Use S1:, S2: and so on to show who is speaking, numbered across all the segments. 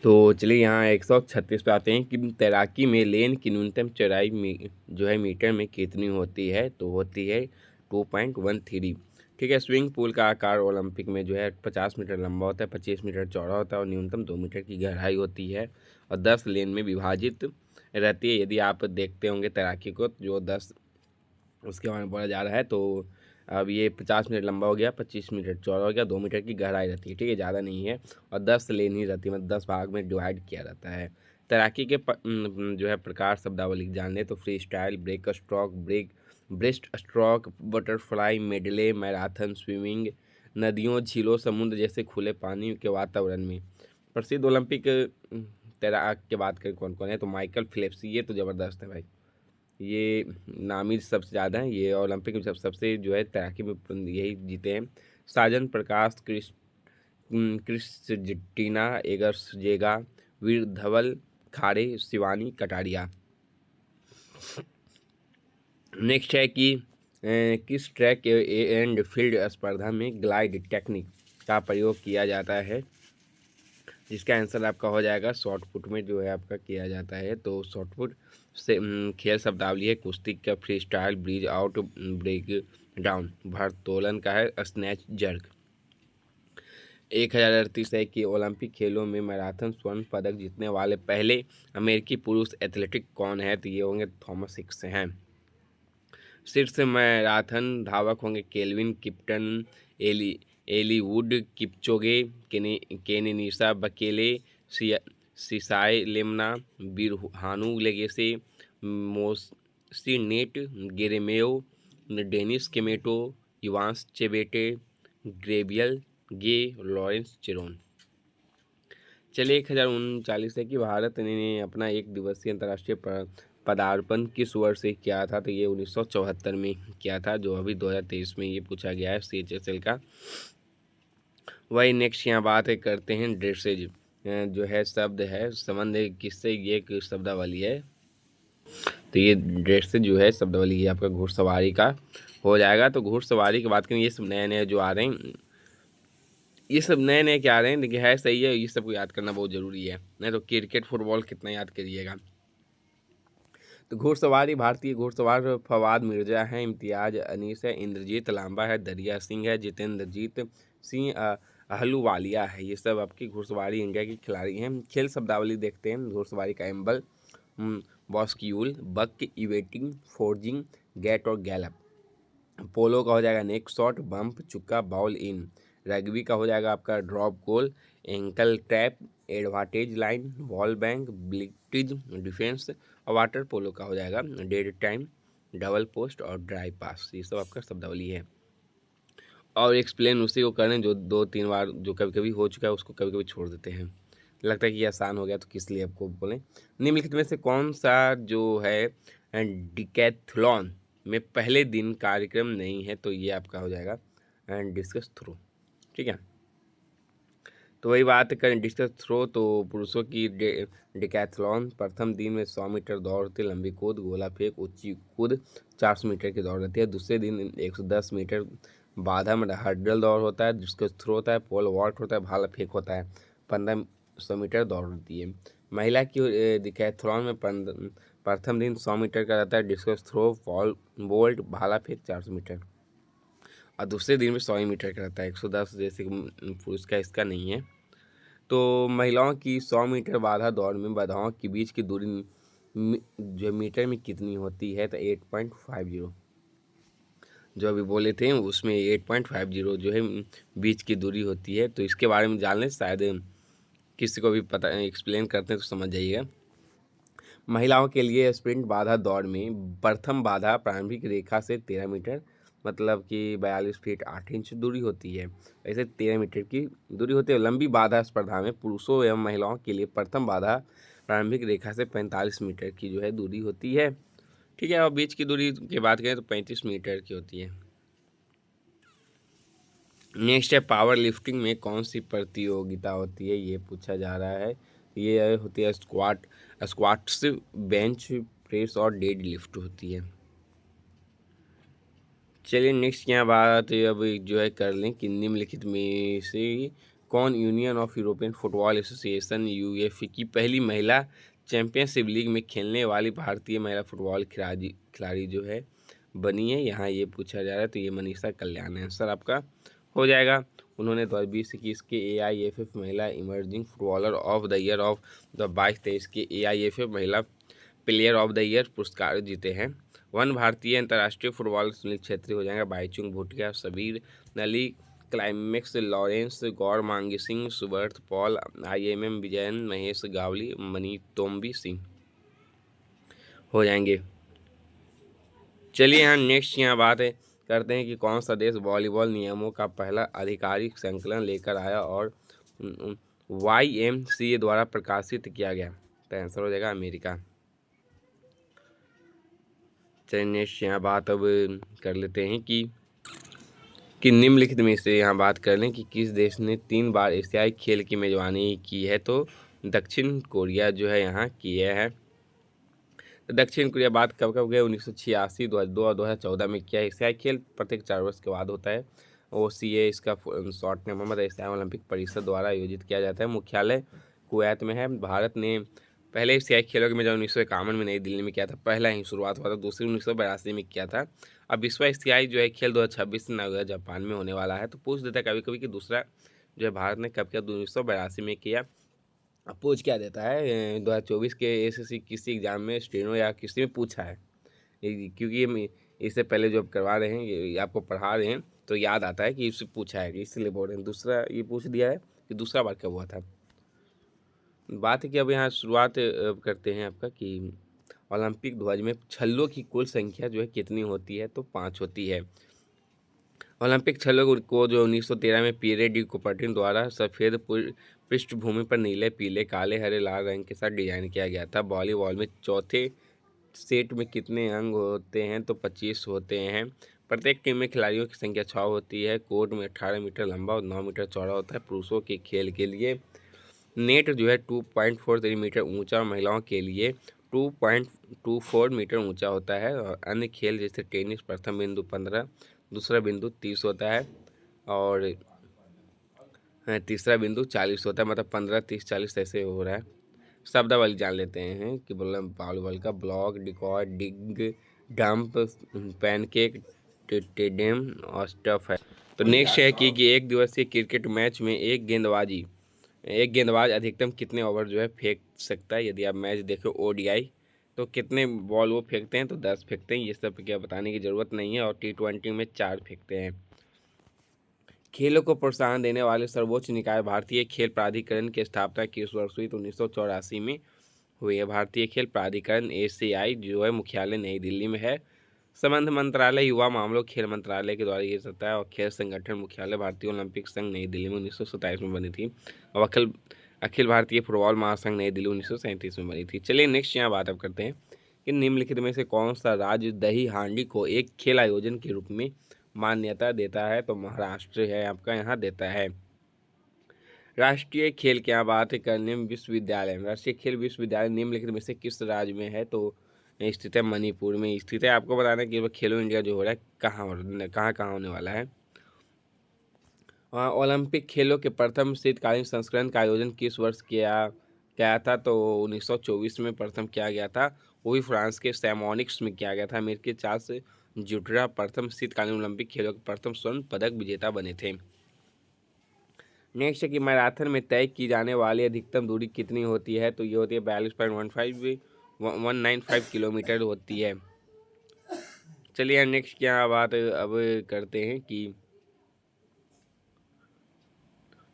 S1: तो चलिए यहाँ 136 पे आते हैं कि तैराकी में लेन की न्यूनतम चौड़ाई जो है मीटर में कितनी होती है, तो होती है 2.13। ठीक है। स्विमिंग पूल का आकार ओलंपिक में जो है 50 मीटर लंबा होता है, 25 मीटर चौड़ा होता है और न्यूनतम 2 मीटर की गहराई होती है और 10 लेन में विभाजित रहती है। यदि आप देखते होंगे तैराकी को, जो 10 उसके बारे में बोला जा रहा है, तो अब ये 50 मिनट लंबा हो गया, 25 मीटर चौड़ा हो गया, 2 मीटर की गहराई रहती है। ठीक है, ज़्यादा नहीं है और 10 लेन ही रहती है, मतलब 10 भाग में डिवाइड किया जाता है। तैराकी के जो है प्रकार शब्दावली जान लें तो freestyle, break stroke, breaststroke, butterfly, medley, marathon, swimming, नदियों, झीलों, समुद्र जैसे खुले पानी के वातावरण में। प्रसिद्ध ओलंपिक तैराक की बात करें कौन कौन है, तो माइकल फिलिप्स, ये तो ज़बरदस्त है भाई, ये नामी सबसे ज़्यादा हैं, ये ओलंपिक में सबसे जो है तैराकी में यही जीते हैं। साजन प्रकाश, क्रिस्टिना एगर्स जेगा, वीर धवल, खारे, शिवानी कटारिया। नेक्स्ट है कि किस ट्रैक एंड फील्ड स्पर्धा में ग्लाइड टेक्निक का प्रयोग किया जाता है, जिसका आंसर आपका हो जाएगा शॉर्ट पुट में जो है आपका किया जाता है। तो शॉर्ट पुट से खेल शब्दावली है कुश्ती का, freestyle, bridge out, break down, भारोत्तोलन का है स्नैच जर्क। 1038 है कि ओलंपिक खेलों में मैराथन स्वर्ण पदक जीतने वाले पहले अमेरिकी पुरुष एथलेटिक कौन है, तो ये होंगे थॉमस हिक्स हैं। शीर्ष मैराथन धावक होंगे kelvin किप्टन, Eli एलीवुड Kipchoge, केनिसा बकेले, Sisai Lemna, बिरहानु लेगेसे, मोसिनेट गेरेमेयो, Dennis केमेटो, Evans चेबेटे, Gabriel गे, लॉरेंस चिरोन। चलिए 1039 है कि भारत ने अपना एक दिवसीय अंतर्राष्ट्रीय पदार्पण किस वर्ष से किया था, तो ये 1974 में किया था, जो अभी 2023 में ये पूछा गया है CHSL का। वही नेक्स्ट यहाँ बात है करते हैं ड्रेसेज, जो है शब्द है संबंध किससे, ये एक शब्दावली है, तो ये ड्रेसेज जो है शब्दावली ये आपका घुड़सवारी का हो जाएगा। तो घुड़सवारी की बात करें, ये सब नए नए जो आ रहे हैं, ये सब नए नए क्या आ रहे हैं, देखिए है सही है, ये सब को याद करना बहुत ज़रूरी है, नहीं तो क्रिकेट फुटबॉल कितना याद करिएगा। तो घुड़सवारी भारतीय घुड़सवार फवाद मिर्जा है, इम्तियाज अनीस है, इंद्रजीत लांबा है, दरिया सिंह है, जितेंद्रजीत सिंह अहलूवालिया है, ये सब आपकी घुड़सवारी इंडिया के खिलाड़ी हैं। खेल शब्दावली देखते हैं घुड़सवारी का, amble, bascule, buck, eventing, forging, gait और गैलप। पोलो का हो जाएगा neck shot, bump, chukka, ball in. Rugby का हो जाएगा आपका drop goal, ankle tap, advantage line, ball bank, blitz defence. और वाटर पोलो का हो जाएगा डेड टाइम, डबल पोस्ट और ड्राई पास। ये सब आपका शब्दावली है और एक्सप्लेन उसी को करें जो 2-3 बार जो कभी कभी हो चुका है उसको कभी कभी छोड़ देते हैं, लगता है कि ये आसान हो गया तो किस लिए आपको बोलें। निम्नलिखित में से कौन सा जो है डिकैथलॉन में पहले दिन कार्यक्रम नहीं है, तो ये आपका हो जाएगा डिस्कस थ्रो। ठीक है, तो वही बात करें डिस्कस थ्रो, तो पुरुषों की डिकैथलॉन प्रथम दिन में 100 मीटर दौड़ होती है, लंबी कूद, गोला फेंक, ऊंची कूद, 400 मीटर की दौड़ रहती है। दूसरे दिन 110 मीटर बाधा में हर्डल दौड़ होता है, डिस्कस थ्रो होता है, पोल वॉल्ट होता है, भाला फेंक होता है। 1500 मीटर दौड़ होती है। महिला की डिकैथलॉन में प्रथम दिन 100 मीटर का रहता है, डिस्कस थ्रो, पॉल वॉल्ट, भाला फेंक 400 मीटर, और दूसरे दिन में 100 मीटर का रहता है, 110 जैसे पुरुष का इसका नहीं है। तो महिलाओं की 100 मीटर बाधा दौड़ में बाधाओं के बीच की दूरी जो मीटर में कितनी होती है, तो 8.50, जो अभी बोले थे उसमें 8.50 जो है बीच की दूरी होती है। तो इसके बारे में जान लें, शायद किसी को भी पता एक्सप्लेन करते हैं तो समझ जाइएगा। महिलाओं के लिए स्प्रिंट बाधा दौड़ में प्रथम बाधा प्रारंभिक रेखा से 13 मीटर, मतलब कि 42 फीट 8 इंच दूरी होती है, ऐसे 13 मीटर की दूरी होती है। लंबी बाधा स्पर्धा में पुरुषों एवं महिलाओं के लिए प्रथम बाधा प्रारंभिक रेखा से 45 मीटर की जो है दूरी होती है। ठीक है, और बीच की दूरी की बात करें तो 35 मीटर की होती है। नेक्स्ट है पावर लिफ्टिंग में कौन सी प्रतियोगिता होती है, ये पूछा जा रहा है। ये होती है स्क्वाट्स, बेंच प्रेस और डेड लिफ्ट होती है। चलिए नेक्स्ट यहाँ बात अब जो है कर लें कि निम्नलिखित में से कौन union of European football association UEFA की पहली महिला चैंपियनशिप लीग में खेलने वाली भारतीय महिला फुटबॉल खिलाड़ी जो है बनी है, यहाँ ये पूछा जा रहा है। तो ये मनीषा कल्याण आंसर आपका हो जाएगा। उन्होंने 2020-21 के AIFF महिला emerging footballer of the year of the 22-23 के AIFF महिला प्लेयर ऑफ द ईयर पुरस्कार जीते हैं। वन भारतीय अंतर्राष्ट्रीय फुटबॉल सुनील छेत्री हो जाएगा। बाईचुंग भूटिया, सबीर नली, climax Lawrence, Gouramangi Singh, Subrata Paul, IMM Vijayan, Mahesh Gawli, Manitombi Singh हो जाएंगे। चलिए यहाँ नेक्स्ट यहाँ बात है करते हैं कि कौन सा देश वॉलीबॉल नियमों का पहला आधिकारिक संकलन लेकर आया और YMCA द्वारा प्रकाशित किया गया। तो आंसर हो जाएगा अमेरिका। चलिए नेक्स्ट यहाँ बात अब कर लेते हैं कि निम्नलिखित में से यहाँ बात कर लें कि किस देश ने 3 बार एशियाई खेल की मेजबानी की है। तो दक्षिण कोरिया जो है यहाँ किया है। तो दक्षिण कोरिया बात कब कब गया, 1986, 2002 और 2014 में किया है। एशियाई खेल प्रत्येक 4 वर्ष के बाद होता है। OCA इसका शॉर्ट नेम है, एशियाई ओलंपिक परिषद द्वारा आयोजित किया जाता है। मुख्यालय कुवैत में है। भारत ने पहले एशियाई खेलों के मेजबानी 1951 में नई दिल्ली में किया था, पहला ही शुरुआत हुआ था। दूसरी 1982 में किया था। अब विश्व एशियाई जो है खेल 2026 से नागोया जापान में होने वाला है। तो पूछ देता है कभी कभी कि दूसरा जो है भारत ने कब किया, 1982 में किया। अब पूछ क्या देता है, 2024 के SSC किसी एग्जाम में स्टेनो या किसी में पूछा है, क्योंकि हम इससे पहले जो करवा रहे हैं ये आपको पढ़ा रहे हैं तो याद आता है कि इससे पूछा है, इसलिए बोल रहे हैं। दूसरा ये पूछ दिया है कि दूसरा बार कब हुआ था। बात है कि अब यहाँ शुरुआत करते हैं आपका कि ओलंपिक ध्वज में छल्लों की कुल संख्या जो है कितनी होती है। तो 5 होती है। ओलंपिक छल्लों को जो 1913 में पीरे डी कुपर्टिन द्वारा सफ़ेद पृष्ठभूमि पर नीले, पीले, काले, हरे, लाल रंग के साथ डिजाइन किया गया था। वॉलीबॉल में चौथे सेट में कितने अंग होते हैं। तो 25 होते हैं। प्रत्येक टीम में खिलाड़ियों की संख्या 6 होती है। कोर्ट में 18 मीटर लंबा और 9 मीटर चौड़ा होता है। पुरुषों के खेल के लिए नेट जो है 2.43 मीटर ऊंचा और महिलाओं के लिए 2.24 मीटर ऊंचा होता है। और अन्य खेल जैसे टेनिस प्रथम बिंदु 15, दूसरा बिंदु 30 होता है और तीसरा बिंदु 40 होता है। मतलब 15, 30, 40 ऐसे हो रहा है। शब्दावली जान लेते हैं कि वॉलीबॉल का ब्लॉक, डिकॉय, डिग, डंप, पैनकेक, टेडेम और स्टफ है। तो नेक्स्ट है कि एक दिवसीय क्रिकेट मैच में एक गेंदबाज अधिकतम कितने ओवर जो है फेंक सकता है। यदि आप मैच देखो ODI तो कितने बॉल वो फेंकते हैं। तो 10 फेंकते हैं। ये सब क्या बताने की ज़रूरत नहीं है। और T20 में 4 फेंकते हैं। खेलों को प्रोत्साहन देने वाले सर्वोच्च निकाय भारतीय खेल प्राधिकरण की स्थापना किस वर्ष हुई। तो 1984 में हुई है। भारतीय खेल प्राधिकरण ACI जो है मुख्यालय नई दिल्ली में है। संबंध मंत्रालय युवा मामलों खेल मंत्रालय के द्वारा ये जाता है। और खेल संगठन मुख्यालय भारतीय ओलंपिक संघ नई दिल्ली में 1927 में बनी थी। और अखिल भारतीय फुटबॉल महासंघ नई दिल्ली 1937 में बनी थी। चलिए नेक्स्ट यहाँ बात अब करते हैं कि निम्नलिखित में से कौन सा राज्य दही हांडी को एक खेल आयोजन के रूप में मान्यता देता है। तो महाराष्ट्र है आपका, यहाँ देता है। राष्ट्रीय खेल की यहाँ बात करने में विश्वविद्यालय, राष्ट्रीय खेल विश्वविद्यालय निम्नलिखित में से किस राज्य में है। तो स्थित है मणिपुर में स्थित है। आपको बताना कि खेलो इंडिया जो हो रहा है कहाँ होने वाला है। ओलंपिक खेलों के प्रथम शीतकालीन संस्करण का आयोजन किस वर्ष किया था। तो 1924 में प्रथम किया गया था। वो भी फ्रांस के सैमोनिक्स में किया गया था। अमेरिकी चार्ल्स जूटरा प्रथम शीतकालीन ओलंपिक खेलों के प्रथम स्वर्ण पदक विजेता बने थे। नेक्स्ट है कि मैराथन में तय की जाने वाली अधिकतम दूरी कितनी होती है। तो ये होती है 42.195 किलोमीटर होती है। चलिए नेक्स्ट क्या बात अब करते हैं कि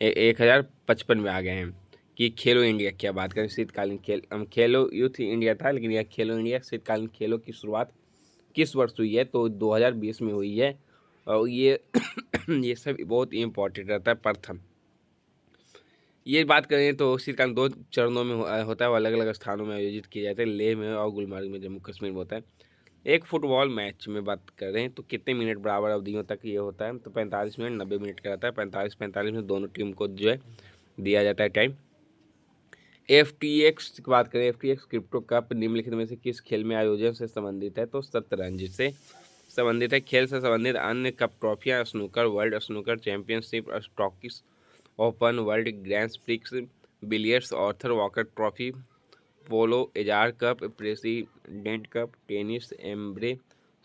S1: 1055 में आ गए हैं कि खेलो इंडिया क्या बात करें। शीतकालीन खेल, हम खेलो यूथ इंडिया था लेकिन यह खेलो इंडिया शीतकालीन खेलों की शुरुआत किस वर्ष हुई है। तो 2020 में हुई है। और ये ये सब बहुत इम्पोर्टेंट रहता है। प्रथम ये बात करें तो शीतकालीन 2 चरणों में होता है। वो अलग अलग स्थानों में आयोजित किए जाते हैं। लेह में और गुलमर्ग में, जम्मू कश्मीर में होता है। एक फुटबॉल मैच में बात करें तो कितने मिनट बराबर अवधियों तक ये होता है। तो 45 मिनट 90 मिनट का रहता है। 45 में दोनों टीम को जो है दिया जाता है टाइम। FTX की बात करें, FTX क्रिप्टो कप निम्नलिखित में से किस खेल में आयोजन से संबंधित है। तो शतरंज से संबंधित है। खेल से संबंधित अन्य कप ट्रॉफियाँ स्नूकर, वर्ल्ड स्नूकर चैंपियनशिप, स्टॉकिस open, world grand prix, billiards, Arthur Walker trophy, polo Ezra cup, president cup, tennis Ambre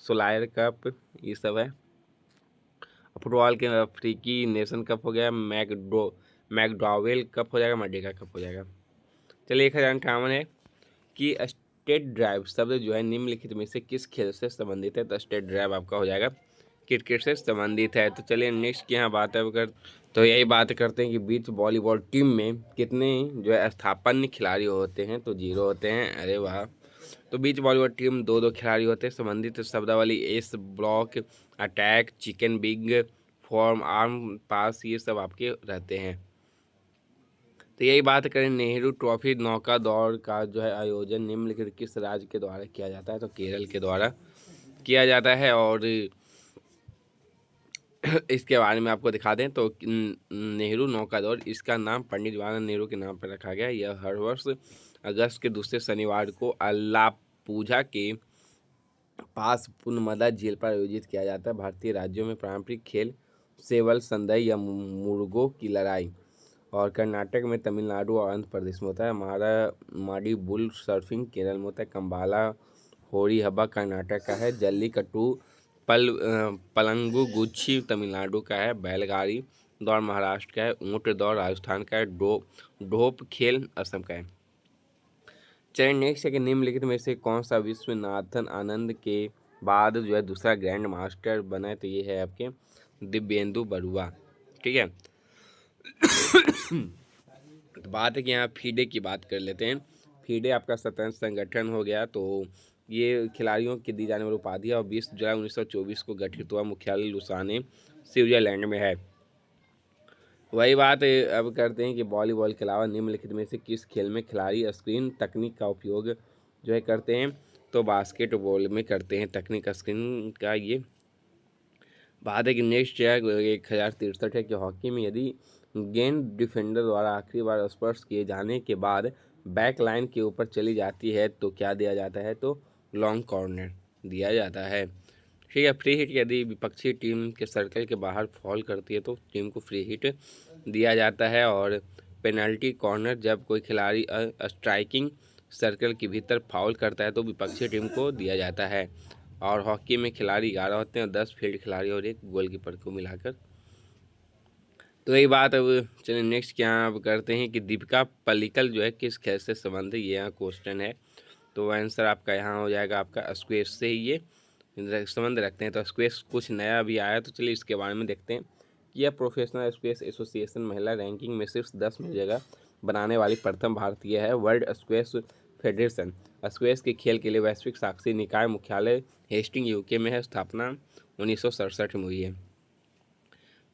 S1: Solaire cup, ये सब है। फुटबॉल के अफ्रीकी नेशन कप हो गया, मैकडॉवेल कप हो जाएगा, मर्डेका कप हो जाएगा। चलिए 1058 है कि स्टेट ड्राइव शब्द जो है निम्नलिखित में से किस खेल से संबंधित है। तो स्टेट ड्राइव आपका हो जाएगा क्रिकेट से संबंधित है। तो चलिए नेक्स्ट की यहाँ बात है अगर, तो यही बात करते हैं कि बीच वॉलीबॉल टीम में कितने जो है स्थापन्य खिलाड़ी होते हैं। तो 0 होते हैं। अरे वाह। तो बीच वॉलीबॉल टीम 2 खिलाड़ी होते हैं। संबंधित शब्दावली ace, block, attack, chicken big, form, arm, pass, ये सब आपके रहते हैं। तो यही बात करें नेहरू ट्रॉफी नौका दौड़ का जो है आयोजन निम्नलिखित किस राज्य के द्वारा किया जाता है। तो केरल के द्वारा किया जाता है। और इसके बारे में आपको दिखा दें तो नेहरू नौका दौड़, इसका नाम पंडित जवाहरलाल नेहरू के नाम पर रखा गया। यह हर वर्ष अगस्त के दूसरे शनिवार को अल्लापूझा के पास पुनमदा झील पर आयोजित किया जाता है। भारतीय राज्यों में पारंपरिक खेल सेवल, संदई या मुर्गों की लड़ाई, और कर्नाटक में, तमिलनाडु और आंध्र प्रदेश में होता है। माडी बुल सर्फिंग केरल में होता है। कंबाला होरी हब्बा कर्नाटक का है। जल्लीकट्टू पलंगू गुच्छी तमिलनाडु का है। बैलगाड़ी दौड़ महाराष्ट्र का है। ऊंट दौड़ राजस्थान का है। ढोप खेल असम का है। चलिए नेक्स्ट है कि निम्नलिखित में से कौन सा विश्वनाथन आनंद के बाद जो है दूसरा ग्रैंड मास्टर बना है। तो ये है आपके दिव्येंदु बरुआ। ठीक है। तो बात है कि यहाँ फीडे की बात कर लेते हैं। फीडे आपका स्वतंत्र संगठन हो गया। तो ये खिलाड़ियों की दी जाने वाली उपाधि है और 20 जुलाई 1924 को गठित हुआ। मुख्यालय लुसाने स्विट्जरलैंड में है। वही बात अब करते हैं कि वॉलीबॉल के अलावा निम्नलिखित में से किस खेल में खिलाड़ी स्क्रीन तकनीक का उपयोग जो है करते हैं। तो बास्केटबॉल में करते हैं तकनीक स्क्रीन का। ये बात है कि नेक्स्ट है 1063 है कि हॉकी में यदि गेंद डिफेंडर द्वारा आखिरी बार स्पर्श किए जाने के बाद बैक लाइन के ऊपर चली जाती है तो क्या दिया जाता है। तो लॉन्ग कॉर्नर दिया जाता है। ठीक है। फ्री हिट यदि विपक्षी टीम के सर्कल के बाहर फॉल करती है तो टीम को फ्री हिट दिया जाता है। और पेनल्टी कॉर्नर जब कोई खिलाड़ी स्ट्राइकिंग सर्कल के भीतर फाउल करता है तो विपक्षी टीम को दिया जाता है। और हॉकी में खिलाड़ी 11 होते हैं और 10 फील्ड खिलाड़ी और 1 गोलकीपर को मिलाकर। तो यही बात अब चलिए नेक्स्ट क्या अब करते हैं कि दीपिका पल्लिकल जो है किस खेल से संबंधित, ये यहाँ क्वेश्चन है। तो आंसर आपका यहाँ हो जाएगा आपका स्क्वैश से ही ये संबंध रखते हैं। तो स्क्वैश कुछ नया भी आया। तो चलिए इसके बारे में देखते हैं कि यह प्रोफेशनल स्क्वैश एसोसिएशन महिला रैंकिंग में शीर्ष 10 में जगह बनाने वाली प्रथम भारतीय है। वर्ल्ड स्क्वैश फेडरेशन स्क्वैश के खेल के लिए वैश्विक साक्षी निकाय मुख्यालय हेस्टिंग यूके में है। स्थापना 1967 में हुई है।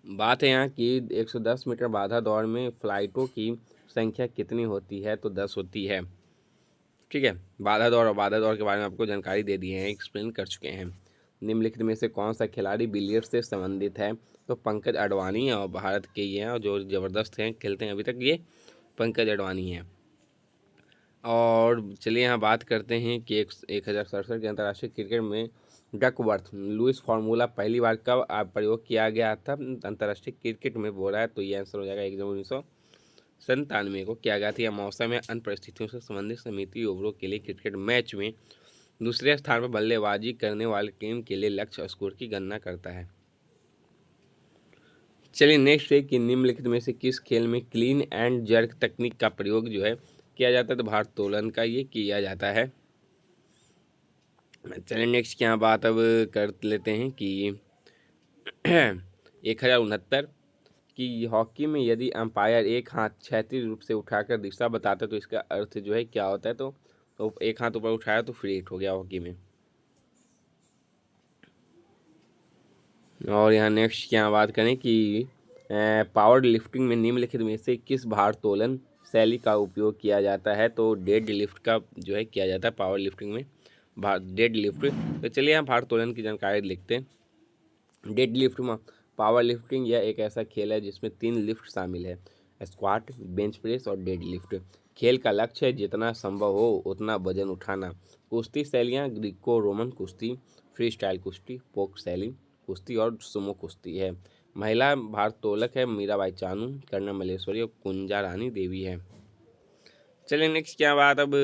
S1: बात है यहाँ की 110 मीटर बाधा दौड़ में फ्लाइटों की संख्या कितनी होती है। तो 10 होती है। ठीक है। बाधा दौड़ के बारे में आपको जानकारी दे दी है, एक्सप्लेन कर चुके हैं। निम्नलिखित में से कौन सा खिलाड़ी बिलियर्ड्स से संबंधित है। तो पंकज अडवाणी और भारत के ये हैं और जो ज़बरदस्त हैं खेलते हैं अभी तक, ये पंकज अडवाणी हैं। और चलिए यहाँ बात करते हैं कि 1067 के अंतर्राष्ट्रीय क्रिकेट में डकवर्थ लुइस फार्मूला पहली बार कब प्रयोग किया गया था अंतर्राष्ट्रीय क्रिकेट में। बोल रहा है। तो ये आंसर हो जाएगा 1 जनवरी 1997 को किया गया था। यह मौसम या अन्य परिस्थितियों से संबंधित समिति ओवरों के लिए क्रिकेट मैच में दूसरे स्थान पर बल्लेबाजी करने वाली टीम के लिए लक्ष्य स्कोर की गणना करता है। चलिए नेक्स्ट है कि निम्नलिखित में से किस खेल में क्लीन एंड जर्क तकनीक का प्रयोग जो है किया जाता है। तो भारोत्तोलन का ये किया जाता है। चलिए नेक्स्ट क्या बात अब कर लेते हैं कि 1069 कि हॉकी में यदि अंपायर एक हाथ क्षैतिज रूप से उठाकर दिशा बताता है तो इसका अर्थ जो है क्या होता है। तो एक हाथ ऊपर उठाया तो फ्री हिट हो गया हॉकी में। और यहाँ नेक्स्ट क्या बात करें कि पावर लिफ्टिंग में निम्नलिखित में से किस भारोत्तोलन शैली का उपयोग किया जाता है। तो डेड लिफ्ट का जो है किया जाता है पावर लिफ्टिंग में, डेड लिफ्ट। तो चलिए यहाँ भारोत्तोलन की जानकारी लिखते हैं। डेड लिफ्ट में पावर लिफ्टिंग यह एक ऐसा खेल है जिसमें 3 लिफ्ट शामिल है, स्क्वाट, बेंच प्रेस और डेड लिफ्ट। खेल का लक्ष्य है जितना संभव हो उतना वजन उठाना। कुश्ती शैलियाँ ग्रीको रोमन कुश्ती, फ्री स्टाइल कुश्ती, पोक शैली कुश्ती और सुमो कुश्ती है। महिला भारोत्तोलक है मीराबाई चानू, कर्णम मल्लेश्वरी और कुंजा रानी देवी है। चलिए नेक्स्ट क्या बात अब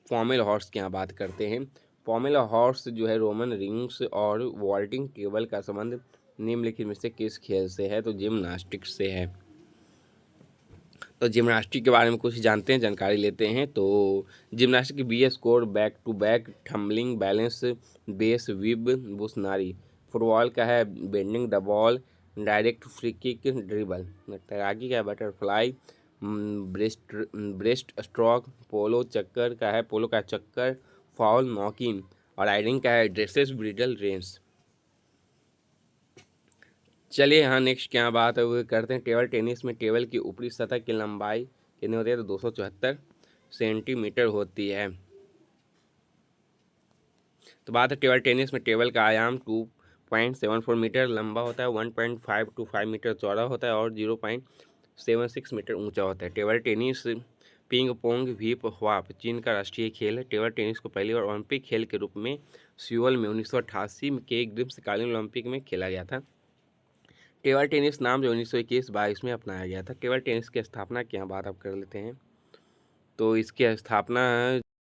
S1: फॉर्मल हॉर्स की यहाँ बात करते हैं। फॉर्मल हॉर्स जो है रोमन रिंग्स और वॉल्टिंग टेबल का संबंध निम्नलिखित में से किस खेल से है? तो जिम्नास्टिक्स से है। तो जिम्नास्टिक के बारे में कुछ जानते हैं, जानकारी लेते हैं। तो जिम्नास्टिक की B score back to back, tumbling, balance, base, विब, बुशनारी। फुटबॉल का है bending the ball, direct free kick, dribble. तैराकी का है बटरफ्लाई, ब्रेस्ट स्ट्रोक। पोलो चक्कर का है पोलो का चक्कर, फाउल, नॉकिंग। और राइडिंग का है ड्रेसेस, ब्रिडल, रेंस। चलिए यहाँ नेक्स्ट क्या बात है वो करते हैं। टेबल टेनिस में टेबल की ऊपरी सतह की लंबाई कितनी होती है? तो 274 सेंटीमीटर होती है। तो बात है टेबल टेनिस में टेबल का आयाम 2.74 मीटर लंबा होता है, 1.5 to 5 मीटर चौड़ा होता है और 0.76 मीटर ऊंचा होता है। Table tennis ping pong whiff whaff चीन का राष्ट्रीय खेल है। टेबल टेनिस को पहली बार ओलंपिक खेल के रूप में सियोल में 1988 के ग्रीष्मकालीन ओलंपिक में खेला गया था। टेबल टेनिस नाम जो 1921-22 में अपनाया गया था। टेबल टेनिस की स्थापना की यहाँ बात आप कर लेते हैं। तो इसकी स्थापना